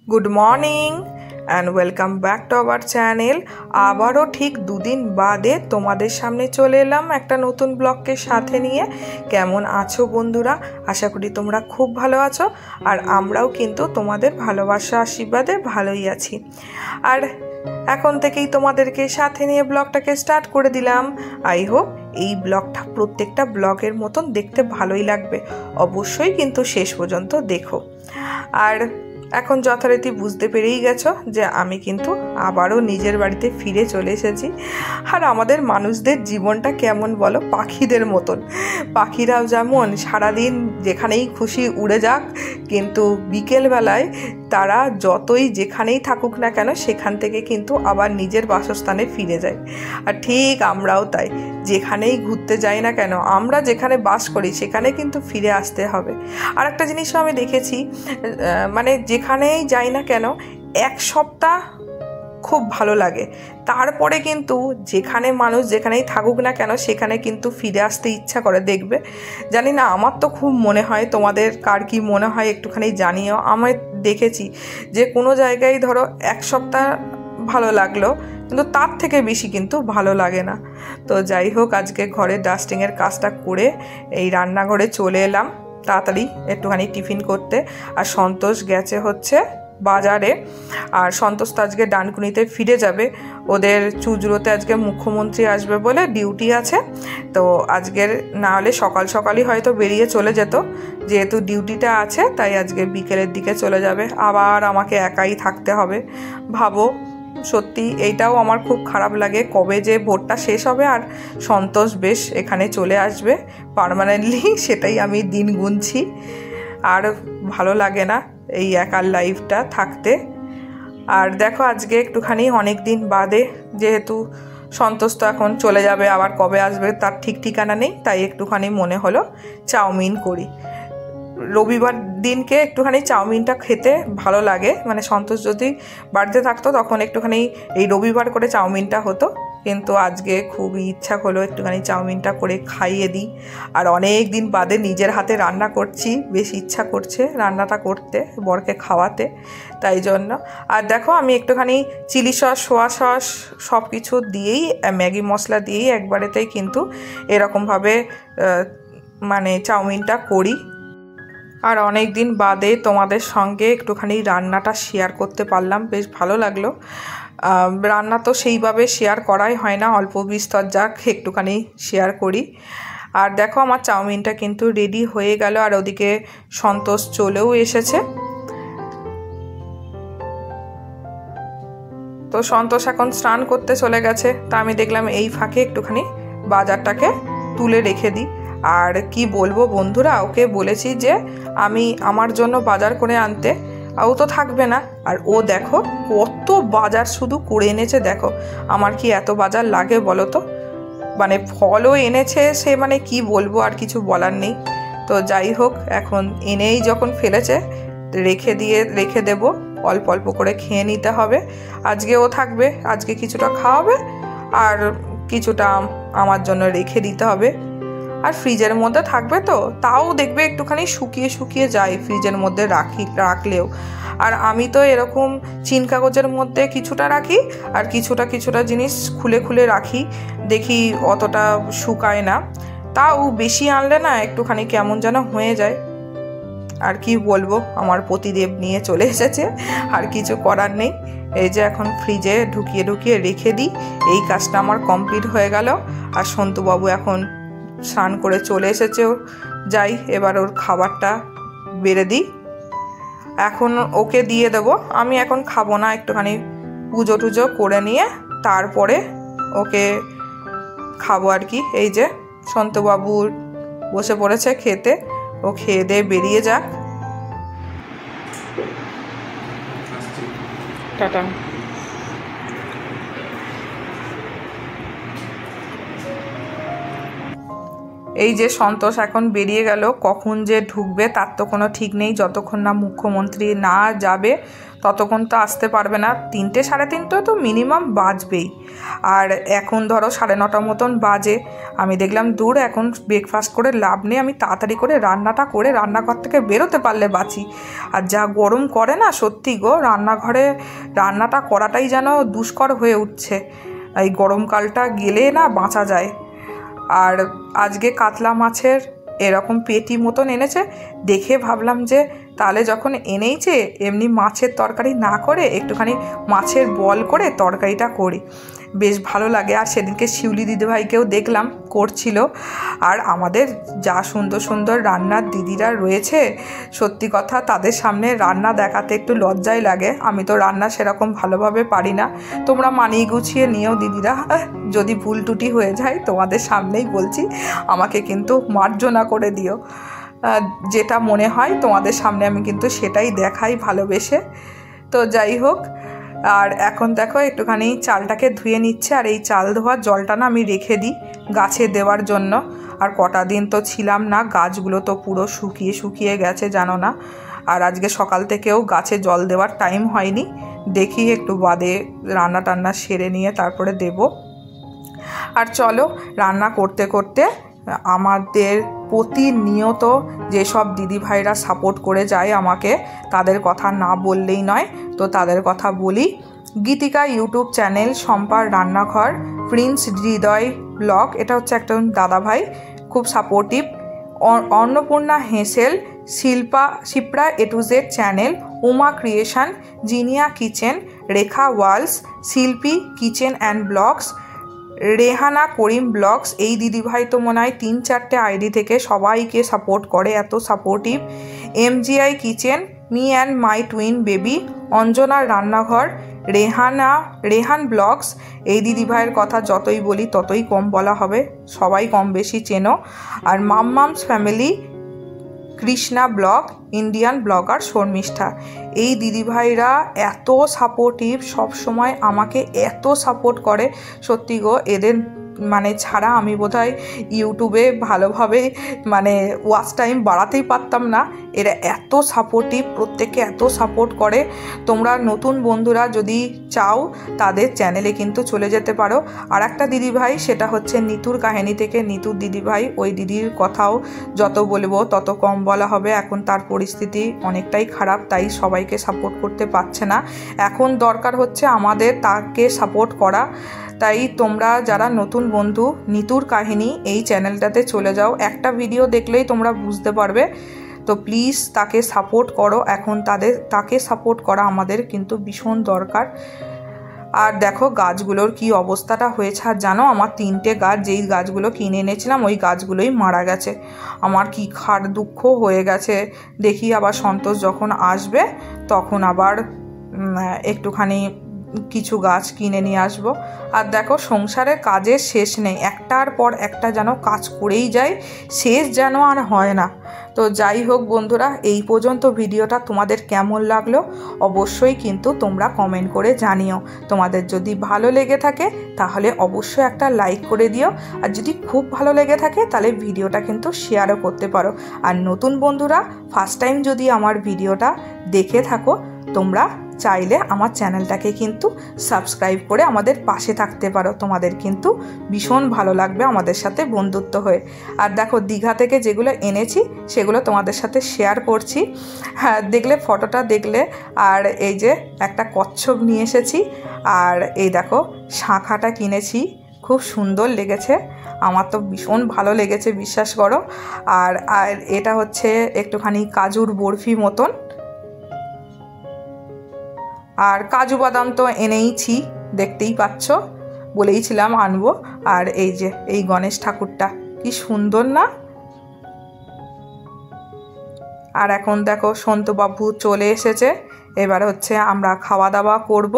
Good morning and welcome back to our channel. আবারও ঠিক দুদিন বাদে তোমাদের সামনে চলে এলাম একটা নতুন ব্লগকে সাথে নিয়ে। কেমন আছো বন্ধুরা? আশা করি তোমরা খুব ভালো আছো, আর আমরাও কিন্তু তোমাদের ভালোবাসা আশীর্বাদে ভালোই আছি। আর এখন থেকেই তোমাদেরকে সাথে নিয়ে ব্লগটাকে স্টার্ট করে দিলাম। আই হোপ এই ব্লগটা প্রত্যেকটা ব্লগের মতন দেখতে ভালোই লাগবে, অবশ্যই কিন্তু শেষ পর্যন্ত দেখো। আর এখন যথারীতি বুঝতে পেরেই গেছো যে আমি কিন্তু আবারও নিজের বাড়িতে ফিরে চলে এসেছি। আর আমাদের মানুষদের জীবনটা কেমন বলো, পাখিদের মতন। পাখিরাও যেমন সারাদিন যেখানেই খুশি উড়ে যাক, কিন্তু বিকেলবেলায় তারা যতই যেখানেই থাকুক না কেন সেখান থেকে কিন্তু আবার নিজের বাসস্থানে ফিরে যায়। আর ঠিক আমরাও তাই, যেখানেই ঘুরতে যাই না কেন, আমরা যেখানে বাস করি সেখানে কিন্তু ফিরে আসতে হবে। আর একটা জিনিসও আমি দেখেছি, মানে যেখানেই যাই না কেন এক সপ্তাহ খুব ভালো লাগে, তারপরে কিন্তু যেখানে মানুষ যেখানেই থাকুক না কেন সেখানে কিন্তু ফিরে আসতে ইচ্ছা করে। দেখবে, জানি না, আমার তো খুব মনে হয়, তোমাদের কার কি মনে হয় একটুখানি জানিও। আমি দেখেছি যে কোনো জায়গায় ধরো এক সপ্তাহ ভালো লাগলো, কিন্তু তার থেকে বেশি কিন্তু ভালো লাগে না। তো যাই হোক, আজকে ঘরে ডাস্টিংয়ের কাজটা করে এই রান্নাঘরে চলে এলাম তাড়াতাড়ি একটুখানি টিফিন করতে। আর সন্তোষ গেছে হচ্ছে বাজারে, আর সন্তোষ তো আজকে ডানকুনিতে ফিরে যাবে। ওদের চুজরোতে আজকে মুখ্যমন্ত্রী আসবে বলে ডিউটি আছে, তো আজকের না হলে সকাল সকালই হয়তো বেরিয়ে চলে যেত, যেহেতু ডিউটিটা আছে তাই আজকে বিকেলের দিকে চলে যাবে। আবার আমাকে একাই থাকতে হবে। ভাবো, সত্যি এইটাও আমার খুব খারাপ লাগে, কবে যে ভোটটা শেষ হবে আর সন্তোষ বেশ এখানে চলে আসবে পার্মানেন্টলি, সেটাই আমি দিন গুনছি। আর ভালো লাগে না এই একার লাইফটা থাকতে। আর দেখো, আজকে একটুখানি অনেক দিন বাদে, যেহেতু সন্তোষ তো এখন চলে যাবে, আবার কবে আসবে তার ঠিক ঠিকানা নেই, তাই একটুখানি মনে হলো চাউমিন করি। রবিবার দিনকে একটুখানি চাউমিনটা খেতে ভালো লাগে, মানে সন্তোষ যদি বাড়িতে থাকতো তখন একটুখানি এই রবিবার করে চাউমিনটা হতো, কিন্তু আজকে খুবই ইচ্ছা হলো একটুখানি চাউমিনটা করে খাইয়ে দিই। আর অনেক দিন বাদে নিজের হাতে রান্না করছি, বেশ ইচ্ছা করছে রান্নাটা করতে, বরকে খাওয়াতে, তাই জন্য। আর দেখো, আমি একটুখানি চিলি সস, সোয়া সস সব কিছু দিয়েই, ম্যাগি মশলা দিয়েই একবারেতেই কিন্তু এরকমভাবে মানে চাউমিনটা করি। আর অনেক দিন বাদে তোমাদের সঙ্গে একটুখানি রান্নাটা শেয়ার করতে পারলাম, বেশ ভালো লাগলো। রান্না তো সেইভাবে শেয়ার করাই হয় না, অল্প বিস্তর যাক একটুখানি শেয়ার করি। আর দেখো, আমার চাউমিনটা কিন্তু রেডি হয়ে গেল, আর ওদিকে সন্তোষ চলেও এসেছে। তো সন্তোষ এখন স্নান করতে চলে গেছে, তা আমি দেখলাম এই ফাঁকে একটুখানি বাজারটাকে তুলে রেখে দিই। আর কি বলবো বন্ধুরা, ওকে বলেছি যে আমি আমার জন্য বাজার করে আনতে, ও তো থাকবে না। আর ও দেখো কত বাজার শুধু করে এনেছে, দেখো আমার কি এত বাজার লাগে বলো তো। মানে ফলও এনেছে সে, মানে কি বলবো, আর কিছু বলার নেই। তো যাই হোক, এখন এনেই যখন ফেলেছে রেখে দেব, অল্প অল্প করে খেয়ে নিতে হবে। আজকে ও থাকবে, আজকে কিছুটা খাওয়াবে আর কিছুটা আমার জন্য রেখে দিতে হবে। আর ফ্রিজের মধ্যে থাকবে তো, তাও দেখবে একটুখানি শুকিয়ে শুকিয়ে যায় ফ্রিজের মধ্যে রাখলেও। আর আমি তো এরকম চিন কাগজের মধ্যে কিছুটা রাখি, আর কিছুটা জিনিস খুলে খুলে রাখি, দেখি অতটা শুকায় না। তাও বেশি আনলে না একটুখানি কেমন যেন হয়ে যায়। আর কি বলবো, আমার পতিদেব নিয়ে চলে এসেছে, আর কিছু করার নেই। এই যে এখন ফ্রিজে ঢুকিয়ে রেখে দিই, এই কাজটা আমার কমপ্লিট হয়ে গেল। আর সন্তুবাবু এখন স্নান করে চলে এসেছে, যাই এবার ওর খাবারটা বেড়ে দিই, এখন ওকে দিয়ে দেবো। আমি এখন খাবো না, একটুখানি পুজো টুজো করে নিয়ে তারপরে ওকে খাবো আর কি। এই যে সন্তুবাবু বসে পড়েছে খেতে, ও খেয়ে দিয়ে বেরিয়ে যাক। টাটা। এই যে সন্তোষ এখন বেরিয়ে গেল, কখন যে ঢুকবে তার তো কোনো ঠিক নেই। যতক্ষণ না মুখ্যমন্ত্রী না যাবে ততক্ষণ তো আসতে পারবে না। 3টে সাড়ে 3টে তো মিনিমাম বাজবেই। আর এখন ধরো 9:30 মতন বাজে। আমি দেখলাম দূর এখন ব্রেকফাস্ট করে লাভ নেই, আমি তাড়াতাড়ি করে রান্নাটা করে রান্নাঘর থেকে বেরোতে পারলে বাঁচি। আর যা গরম করে না সত্যি গো, রান্নাঘরে রান্নাটা করাটাই যেন দুষ্কর হয়ে উঠছে। এই গরমকালটা গেলে না বাঁচা যায়। আর আজকে কাতলা মাছের এরকম পেটি মতন এনেছে, দেখে ভাবলাম যে তাহলে যখন এনেইছে এমনি মাছের তরকারি না করে একটুখানি মাছের বল করে তরকারিটা করি, বেশ ভালো লাগে। আর সেদিনকে শিউলি দিদিভাইকেও দেখলাম করছিল। আর আমাদের যা সুন্দর সুন্দর রান্নার দিদিরা রয়েছে, সত্যি কথা তাদের সামনে রান্না দেখাতে একটু লজ্জাই লাগে। আমি তো রান্না সেরকম ভালোভাবে পারি না, তোমরা মানিয়ে গুছিয়ে নিও দিদিরা। যদি ভুল টুটি হয়ে যায় তোমাদের সামনেই বলছি, আমাকে কিন্তু মার্জনা করে দিও। যেটা মনে হয় তোমাদের সামনে আমি কিন্তু সেটাই দেখাই ভালোবেসে। তো যাই হোক, আর এখন দেখো একটুখানি চালটাকে ধুয়ে নিচ্ছে। আর এই চাল ধোয়ার জলটা না আমি রেখে দিই গাছে দেওয়ার জন্য। আর কটা দিন তো ছিলাম না, গাছগুলো তো পুরো শুকিয়ে শুকিয়ে গেছে জানো না। আর আজকে সকাল থেকেও গাছে জল দেওয়ার টাইম হয়নি, দেখি একটু বাদে রান্না টান্না সেরে নিয়ে তারপরে দেব। আর চলো রান্না করতে করতে আমাদের প্রতিনিয়ত যেসব দিদিভাইরা সাপোর্ট করে যায় আমাকে, তাদের কথা না বললেই নয়। তো তাদের কথা বলি। গীতিকা ইউটিউব চ্যানেল, শম্পার রান্নাঘর, প্রিন্স হৃদয় ব্লগ, এটা হচ্ছে একটা দাদাভাই খুব supportive, Annapurna Heshel, Shipra A to Z channel, Uma creation, Zinia kitchen, Rekha walls, Shilpi kitchen and blogs, Rehana Karim blogs. এই দিদিভাই তো মনে হয় 3-4টে আইডি থেকে সবাইকে সাপোর্ট করে, এত supportive. MGI kitchen, me and my twin baby, অঞ্জনার রান্নাঘর, রেহান ব্লগস। এই দিদিভাইয়ের কথা যতই বলি ততই কম বলা হবে, সবাই কম বেশি চেনো। আর মামমামস family, Krishna blog, Indian blogger Sharmistha. এই দিদিভাইরা এত সাপোর্টিভ, সব সময় আমাকে এত সাপোর্ট করে, সত্যি গো এদের মানে ছাড়া আমি বোধহয় ইউটিউবে ভালোভাবে মানে ওয়াচ টাইম বাড়াতেই পারতাম না। এরা এত সাপোর্টিভ, প্রত্যেকে এত সাপোর্ট করে। তোমরা নতুন বন্ধুরা যদি চাও তাদের চ্যানেলে কিন্তু চলে যেতে পারো। আর একটা দিদিভাই, সেটা হচ্ছে নিতুর কাহিনী থেকে নিতুর দিদিভাই। ওই দিদির কথাও যত বলবো তত কম বলা হবে। এখন তার পরিস্থিতি অনেকটাই খারাপ, তাই সবাইকে সাপোর্ট করতে পারছে না। এখন দরকার হচ্ছে আমাদের তাকে সাপোর্ট করা। তাই তোমরা যারা নতুন বন্ধু, নিতুর কাহিনী এই চ্যানেলটাতে চলে যাও, একটা ভিডিও দেখলেই তোমরা বুঝতে পারবে। তো প্লিজ তাকে সাপোর্ট করো। এখন তাকে সাপোর্ট করা আমাদের কিন্তু ভীষণ দরকার। আর দেখো গাছগুলোর কি অবস্থাটা হয়েছে। আর জানো আমার 3টে গাছ, যেই গাছগুলো কিনে এনেছিলাম ওই গাছগুলোই মারা গেছে। আমার কি খার দুঃখ হয়ে গেছে। দেখি আবার সন্তোষ যখন আসবে তখন আবার একটুখানি কিছু গাছ কিনে নিয়ে আসবো। আর দেখো সংসারের কাজের শেষ নেই, একটার পর একটা যেন কাজ করেই যায়, শেষ যেন আর হয় না। তো যাই হোক বন্ধুরা, এই পর্যন্ত ভিডিওটা তোমাদের কেমন লাগলো অবশ্যই কিন্তু তোমরা কমেন্ট করে জানিও। তোমাদের যদি ভালো লেগে থাকে তাহলে অবশ্যই একটা লাইক করে দিও। আর যদি খুব ভালো লেগে থাকে তাহলে ভিডিওটা কিন্তু শেয়ারও করতে পারো। আর নতুন বন্ধুরা ফার্স্ট টাইম যদি আমার ভিডিওটা দেখে থাকো, তোমরা চাইলে আমার চ্যানেলটাকে কিন্তু সাবস্ক্রাইব করে আমাদের পাশে থাকতে পারো। তোমাদের কিন্তু ভীষণ ভালো লাগবে আমাদের সাথে বন্ধুত্ব হয়ে। আর দেখো দীঘা থেকে যেগুলো এনেছি সেগুলো তোমাদের সাথে শেয়ার করছি। হ্যাঁ দেখলে ফটোটা দেখলে। আর এই যে একটা কচ্ছপ নিয়ে এসেছি। আর এই দেখো শাঁখাটা কিনেছি, খুব সুন্দর লেগেছে, আমার তো ভীষণ ভালো লেগেছে বিশ্বাস করো। আর এটা হচ্ছে একটুখানি কাজুর বরফি মতন। আর কাজু বাদাম তো এনেইছি, দেখতেই পাচ্ছ, বলেইছিলাম আনবো। আর এই যে এই গণেশ ঠাকুরটা কি সুন্দর না। আর এখন দেখো সন্তুবাবু চলে এসেছে, এবার হচ্ছে আমরা খাওয়া দাওয়া করব।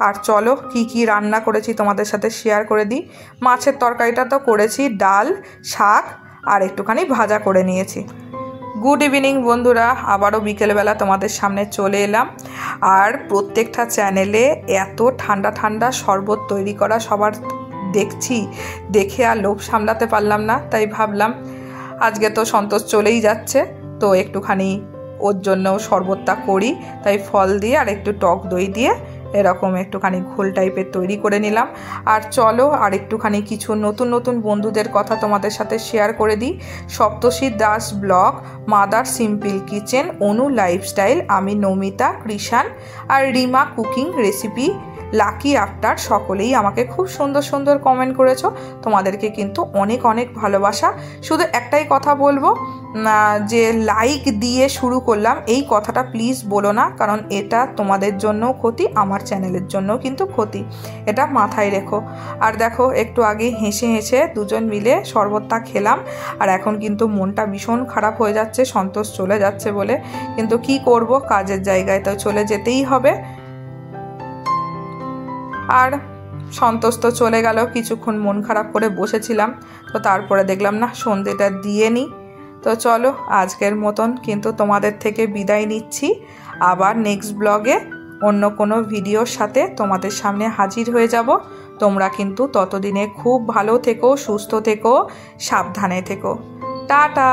আর চলো কি কি রান্না করেছি তোমাদের সাথে শেয়ার করে দিই। মাছের তরকারিটা তো করেছি, ডাল, শাক আর একটুখানি ভাজা করে নিয়েছি। গুড ইভিনিং বন্ধুরা, আবারও বিকেলবেলা তোমাদের সামনে চলে এলাম। আর প্রত্যেকটা চ্যানেলে এত ঠান্ডা ঠান্ডা শরবত তৈরি করা সবার দেখছি, দেখে আর লোভ সামলাতে পারলাম না, তাই ভাবলাম আজকে তো সন্তোষ চলেই যাচ্ছে, তো একটুখানি ওর জন্য শরবতটা করি, তাই ফল দিয়ে আর একটু টক দই দিয়ে এরকম একটুখানি ঘোল টাইপের তৈরি করে নিলাম। আর চলো আর একটুখানি কিছু নতুন নতুন বন্ধুদের কথা তোমাদের সাথে শেয়ার করে দিই। Saptarshi Das blog, mother simple kitchen, Anu lifestyle, আমি নমিতা, কৃষাণ আর Rima cooking recipe, lucky after, সকলেই আমাকে খুব সুন্দর সুন্দর কমেন্ট করেছো। তোমাদেরকে কিন্তু অনেক অনেক ভালোবাসা। শুধু একটাই কথা বলবো, যে লাইক দিয়ে শুরু করলাম এই কথাটা প্লিজ বলো না, কারণ এটা তোমাদের জন্য ক্ষতি, আমার চ্যানেলের জন্যও কিন্তু ক্ষতি, এটা মাথায় রেখো। আর দেখো একটু আগে হেসে হেসে দুজন মিলে শরবতটা খেলাম, আর এখন কিন্তু মনটা ভীষণ খারাপ হয়ে যাচ্ছে সন্তোষ চলে যাচ্ছে বলে, কিন্তু কি করব, কাজের জায়গায় তো চলে যেতেই হবে। আর সন্তোষ তো চলে গেল, কিছুক্ষণ মন খারাপ করে বসেছিলাম, তো তারপরে দেখলাম না সন্ধেটা দিয়ে নিই। তো চলো আজকের মতন কিন্তু তোমাদের থেকে বিদায় নিচ্ছি, আবার নেক্সট ব্লগে অন্য কোনো ভিডিওর সাথে তোমাদের সামনে হাজির হয়ে যাব। তোমরা কিন্তু ততদিনে খুব ভালো থেকো, সুস্থ থেকো, সাবধানে থেকো। টাটা।